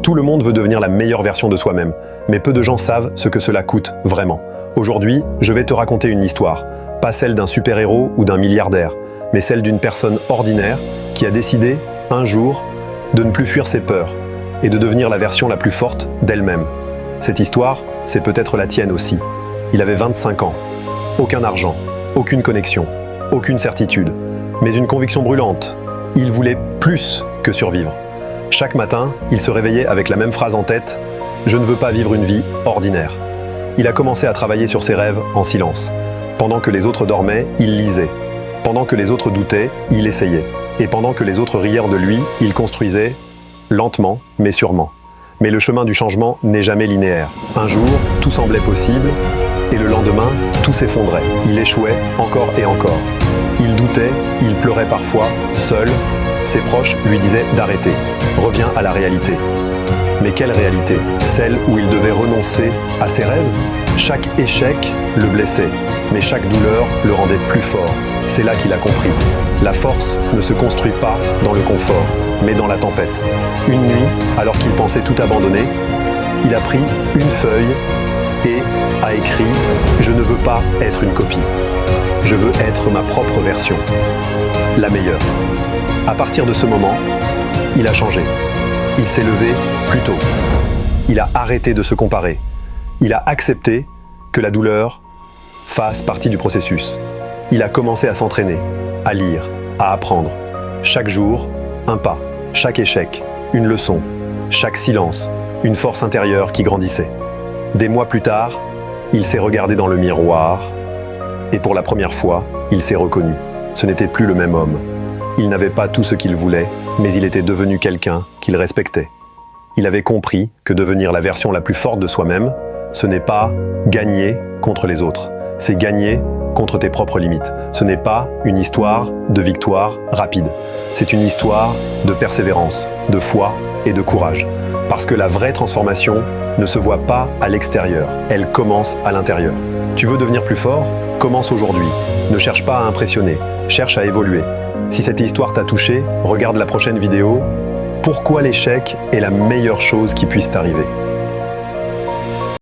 Tout le monde veut devenir la meilleure version de soi-même, mais peu de gens savent ce que cela coûte vraiment. Aujourd'hui, je vais te raconter une histoire, pas celle d'un super-héros ou d'un milliardaire, mais celle d'une personne ordinaire qui a décidé, un jour, de ne plus fuir ses peurs et de devenir la version la plus forte d'elle-même. Cette histoire, c'est peut-être la tienne aussi. Il avait 25 ans. Aucun argent, aucune connexion, aucune certitude, mais une conviction brûlante. Il voulait plus que survivre. Chaque matin, il se réveillait avec la même phrase en tête « Je ne veux pas vivre une vie ordinaire ». Il a commencé à travailler sur ses rêves en silence. Pendant que les autres dormaient, il lisait. Pendant que les autres doutaient, il essayait. Et pendant que les autres rièrent de lui, il construisait, lentement mais sûrement. Mais le chemin du changement n'est jamais linéaire. Un jour, tout semblait possible, et le lendemain, tout s'effondrait. Il échouait encore et encore. Il doutait, il pleurait parfois, seul. Ses proches lui disaient d'arrêter. Reviens à la réalité. Mais quelle réalité? Celle où il devait renoncer à ses rêves? Chaque échec le blessait, mais chaque douleur le rendait plus fort. C'est là qu'il a compris. La force ne se construit pas dans le confort, mais dans la tempête. Une nuit, alors qu'il pensait tout abandonner, il a pris une feuille et a écrit « Je ne veux pas être une copie. Je veux être ma propre version. La meilleure ». À partir de ce moment, il a changé. Il s'est levé plus tôt. Il a arrêté de se comparer. Il a accepté que la douleur fasse partie du processus. Il a commencé à s'entraîner, à lire, à apprendre. Chaque jour, un pas. Chaque échec, une leçon. Chaque silence, une force intérieure qui grandissait. Des mois plus tard, il s'est regardé dans le miroir et pour la première fois, il s'est reconnu. Ce n'était plus le même homme. Il n'avait pas tout ce qu'il voulait, mais il était devenu quelqu'un qu'il respectait. Il avait compris que devenir la version la plus forte de soi-même, ce n'est pas gagner contre les autres, c'est gagner contre tes propres limites. Ce n'est pas une histoire de victoire rapide. C'est une histoire de persévérance, de foi et de courage. Parce que la vraie transformation ne se voit pas à l'extérieur, elle commence à l'intérieur. Tu veux devenir plus fort? Commence aujourd'hui. Ne cherche pas à impressionner, cherche à évoluer. Si cette histoire t'a touché, regarde la prochaine vidéo. Pourquoi l'échec est la meilleure chose qui puisse t'arriver?